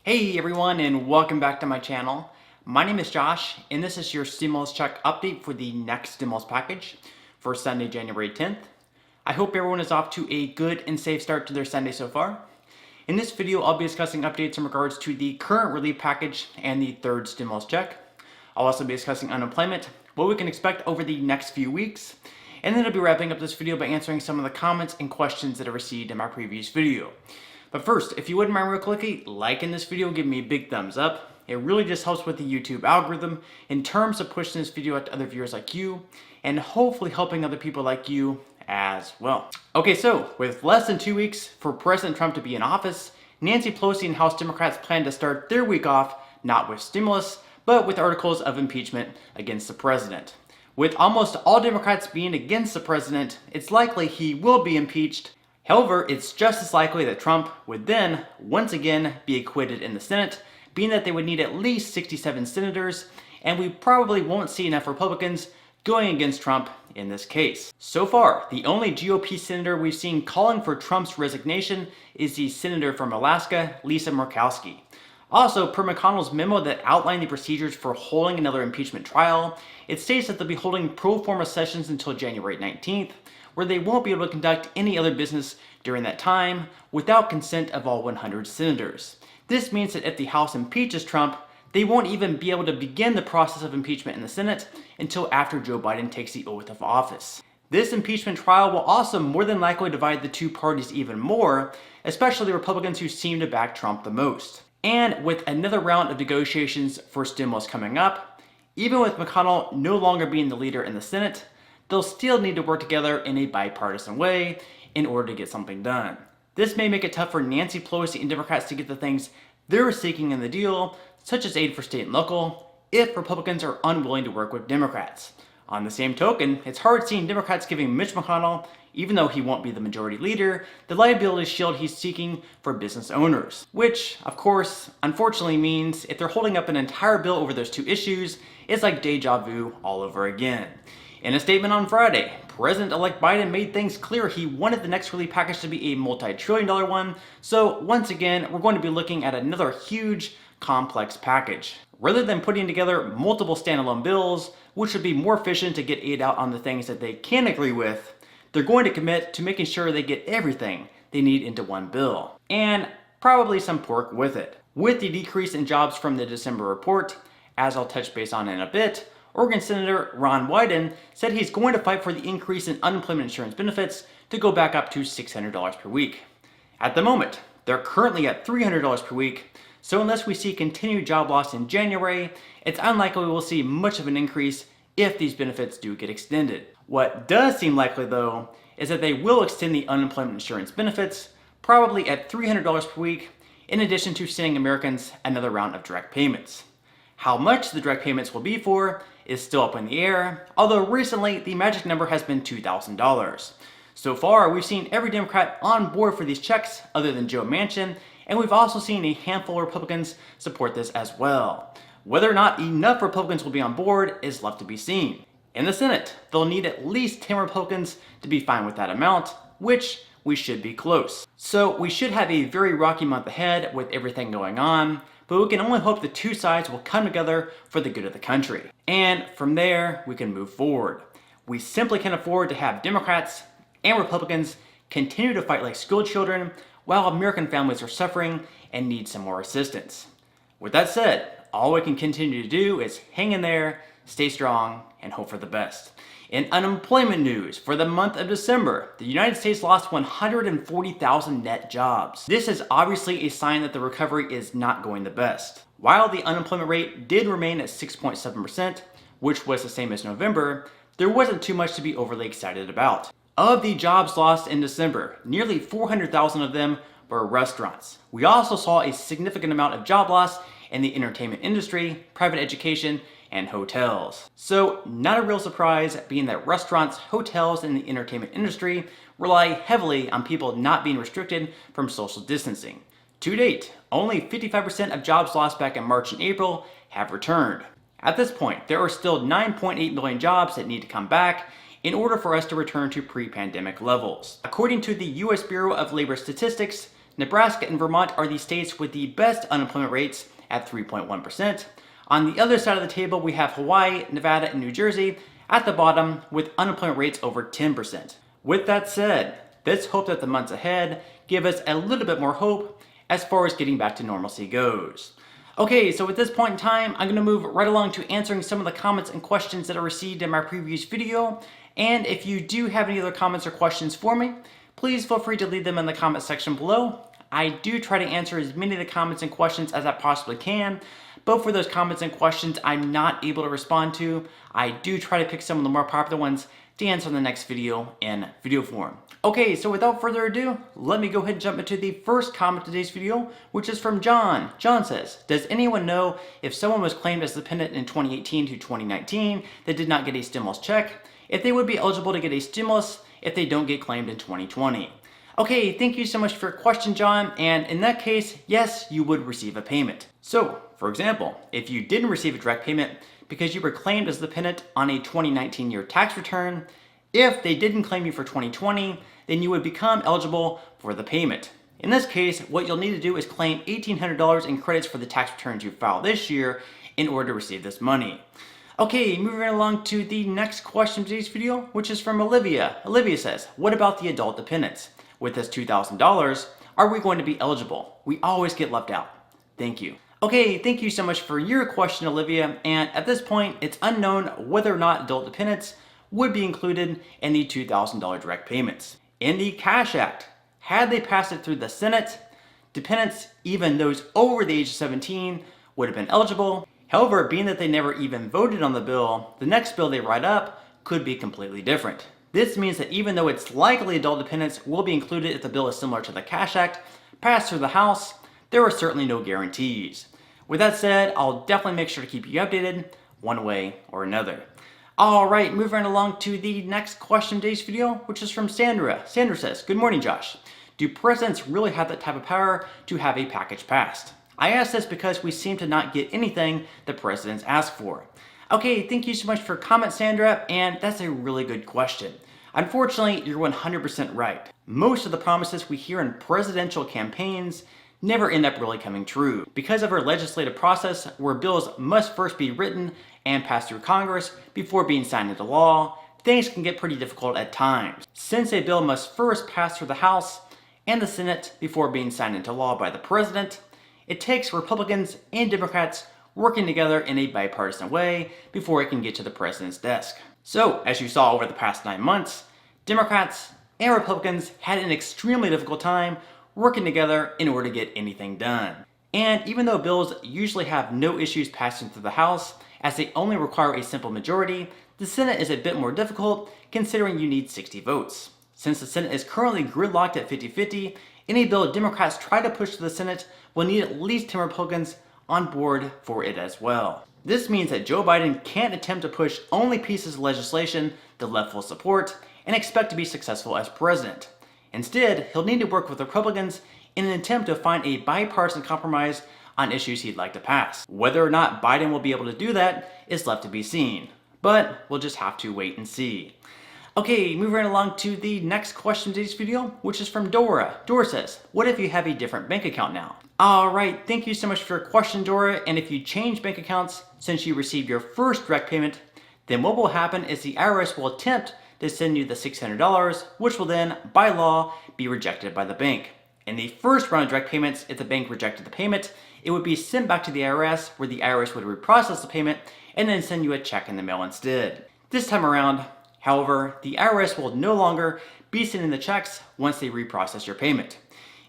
Hey everyone, and welcome back to my channel. My name is Josh, and this is your stimulus check update for the next stimulus package for Sunday, January 10th. I hope everyone is off to a good and safe start to their Sunday so far. In this video, I'll be discussing updates in regards to the current relief package and the third stimulus check. I'll also be discussing unemployment, what we can expect over the next few weeks, and then I'll be wrapping up this video by answering some of the comments and questions that I received in my previous video. But first, if you wouldn't mind real quickly liking this video, give me a big thumbs up. It really just helps with the YouTube algorithm in terms of pushing this video out to other viewers like you, and hopefully helping other people like you as well. Okay, so with less than 2 weeks for President Trump to be in office, Nancy Pelosi and House Democrats plan to start their week off not with stimulus, but with articles of impeachment against the president. With almost all Democrats being against the president, it's likely he will be impeached. However, it's just as likely that Trump would then, once again, be acquitted in the Senate, being that they would need at least 67 senators, and we probably won't see enough Republicans going against Trump in this case. So far, the only GOP senator we've seen calling for Trump's resignation is the senator from Alaska, Lisa Murkowski. Also, per McConnell's memo that outlined the procedures for holding another impeachment trial, it states that they'll be holding pro forma sessions until January 19th, where they won't be able to conduct any other business during that time without consent of all 100 senators. This means that if the House impeaches Trump, they won't even be able to begin the process of impeachment in the Senate until after Joe Biden takes the oath of office. This impeachment trial will also more than likely divide the two parties even more, especially the Republicans who seem to back Trump the most. And with another round of negotiations for stimulus coming up, even with McConnell no longer being the leader in the Senate, they'll still need to work together in a bipartisan way in order to get something done. This may make it tough for Nancy Pelosi and Democrats to get the things they're seeking in the deal, such as aid for state and local, if Republicans are unwilling to work with Democrats. On the same token, it's hard seeing Democrats giving Mitch McConnell, even though he won't be the majority leader, the liability shield he's seeking for business owners. Which, of course, unfortunately means if they're holding up an entire bill over those two issues, it's like deja vu all over again. In a statement on Friday, President-elect Biden made things clear he wanted the next relief package to be a multi-trillion-dollar one, so once again, we're going to be looking at another huge, complex package. Rather than putting together multiple standalone bills, which would be more efficient to get aid out on the things that they can agree with, they're going to commit to making sure they get everything they need into one bill, and probably some pork with it. With the decrease in jobs from the December report, as I'll touch base on in a bit, Oregon Senator Ron Wyden said he's going to fight for the increase in unemployment insurance benefits to go back up to $600 per week. At the moment, they're currently at $300 per week, so unless we see continued job loss in January, it's unlikely we'll see much of an increase if these benefits do get extended. What does seem likely though, is that they will extend the unemployment insurance benefits, probably at $300 per week, in addition to sending Americans another round of direct payments. How much the direct payments will be for is still up in the air, although recently the magic number has been $2,000. So far, we've seen every Democrat on board for these checks other than Joe Manchin, and we've also seen a handful of Republicans support this as well. Whether or not enough Republicans will be on board is left to be seen. In the Senate, they'll need at least 10 Republicans to be fine with that amount, which we should be close. So we should have a very rocky month ahead with everything going on, but we can only hope the two sides will come together for the good of the country. And from there, we can move forward. We simply can't afford to have Democrats and Republicans continue to fight like school children while American families are suffering and need some more assistance. With that said, all we can continue to do is hang in there, stay strong, and hope for the best. In unemployment news, for the month of December, the United States lost 140,000 net jobs. This is obviously a sign that the recovery is not going the best. While the unemployment rate did remain at 6.7%, which was the same as November, there wasn't too much to be overly excited about. Of the jobs lost in December, nearly 400,000 of them were restaurants. We also saw a significant amount of job loss in the entertainment industry, private education, and hotels. So not a real surprise, being that restaurants, hotels, and the entertainment industry rely heavily on people not being restricted from social distancing. To date, only 55% of jobs lost back in March and April have returned. At this point, there are still 9.8 million jobs that need to come back in order for us to return to pre-pandemic levels. According to the US Bureau of Labor Statistics, Nebraska and Vermont are the states with the best unemployment rates at 3.1%. On the other side of the table, we have Hawaii, Nevada, and New Jersey at the bottom with unemployment rates over 10%. With that said, let's hope that the months ahead give us a little bit more hope as far as getting back to normalcy goes. Okay, so at this point in time, I'm going to move right along to answering some of the comments and questions that I received in my previous video. And if you do have any other comments or questions for me, please feel free to leave them in the comment section below. I do try to answer as many of the comments and questions as I possibly can, but for those comments and questions I'm not able to respond to, I do try to pick some of the more popular ones to answer in the next video in video form. Okay, so without further ado, let me go ahead and jump into the first comment of today's video, which is from John. John says, does anyone know if someone was claimed as dependent in 2018 to 2019 that did not get a stimulus check, if they would be eligible to get a stimulus if they don't get claimed in 2020? Okay, thank you so much for your question, John, and in that case, yes, you would receive a payment. So, for example, if you didn't receive a direct payment because you were claimed as dependent on a 2019 year tax return, if they didn't claim you for 2020, then you would become eligible for the payment. In this case, what you'll need to do is claim $1,800 in credits for the tax returns you filed this year in order to receive this money. Okay, moving along to the next question of today's video, which is from Olivia. Olivia says, what about the adult dependents? With this $2,000, are we going to be eligible? We always get left out. Thank you. Okay, thank you so much for your question, Olivia, and at this point, it's unknown whether or not adult dependents would be included in the $2,000 direct payments. In the Cash Act, had they passed it through the Senate, dependents, even those over the age of 17, would have been eligible. However, being that they never even voted on the bill, the next bill they write up could be completely different. This means that even though it's likely adult dependents will be included if the bill is similar to the Cash Act passed through the House, there are certainly no guarantees. With that said, I'll definitely make sure to keep you updated one way or another. Alright, moving along to the next question of today's video, which is from Sandra. Sandra says, good morning, Josh. Do presidents really have that type of power to have a package passed? I ask this because we seem to not get anything the presidents ask for. Okay, thank you so much for your comment, Sandra, and that's a really good question. Unfortunately, you're 100% right. Most of the promises we hear in presidential campaigns never end up really coming true. Because of our legislative process, where bills must first be written and passed through Congress before being signed into law, things can get pretty difficult at times. Since a bill must first pass through the House and the Senate before being signed into law by the president, it takes Republicans and Democrats working together in a bipartisan way before it can get to the president's desk. So, as you saw over the past 9 months, Democrats and Republicans had an extremely difficult time working together in order to get anything done. And even though bills usually have no issues passing through the House, as they only require a simple majority, the Senate is a bit more difficult considering you need 60 votes. Since the Senate is currently gridlocked at 50-50, any bill Democrats try to push to the Senate will need at least 10 Republicans on board for it as well. This means that Joe Biden can't attempt to push only pieces of legislation the left will support and expect to be successful as president. Instead, he'll need to work with Republicans in an attempt to find a bipartisan compromise on issues he'd like to pass. Whether or not Biden will be able to do that is left to be seen, but we'll just have to wait and see. Okay, moving right along to the next question of today's video, which is from Dora. Dora says, what if you have a different bank account now? Alright, thank you so much for your question, Dora, and if you change bank accounts since you received your first direct payment, then what will happen is the IRS will attempt to send you the $600, which will then, by law, be rejected by the bank. In the first round of direct payments, if the bank rejected the payment, it would be sent back to the IRS, where the IRS would reprocess the payment and then send you a check in the mail instead. This time around, however, the IRS will no longer be sending the checks once they reprocess your payment.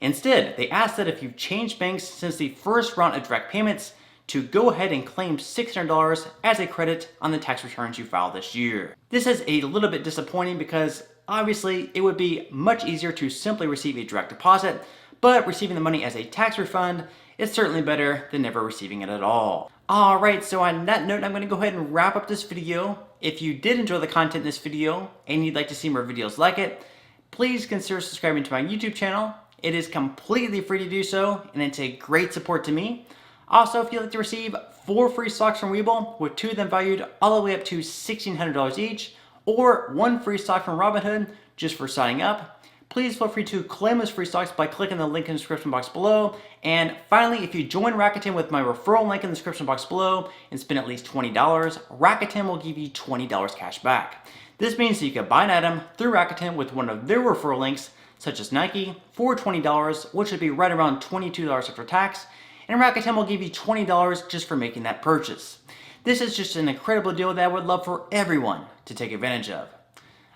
Instead, they ask that if you've changed banks since the first round of direct payments, to go ahead and claim $600 as a credit on the tax returns you filed this year. This is a little bit disappointing because obviously it would be much easier to simply receive a direct deposit, but receiving the money as a tax refund is certainly better than never receiving it at all. Alright, so on that note, I'm going to go ahead and wrap up this video. If you did enjoy the content in this video and you'd like to see more videos like it, please consider subscribing to my YouTube channel. It is completely free to do so, and it's a great support to me. Also, if you'd like to receive 4 free stocks from Webull, with 2 of them valued all the way up to $1,600 each, or 1 free stock from Robinhood just for signing up, please feel free to claim those free stocks by clicking the link in the description box below. And finally, if you join Rakuten with my referral link in the description box below and spend at least $20, Rakuten will give you $20 cash back. This means that you can buy an item through Rakuten with one of their referral links, such as Nike, for $20, which would be right around $22 after tax, and Rakuten will give you $20 just for making that purchase. This is just an incredible deal that I would love for everyone to take advantage of.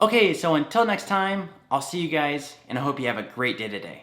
Okay, so until next time, I'll see you guys, and I hope you have a great day today.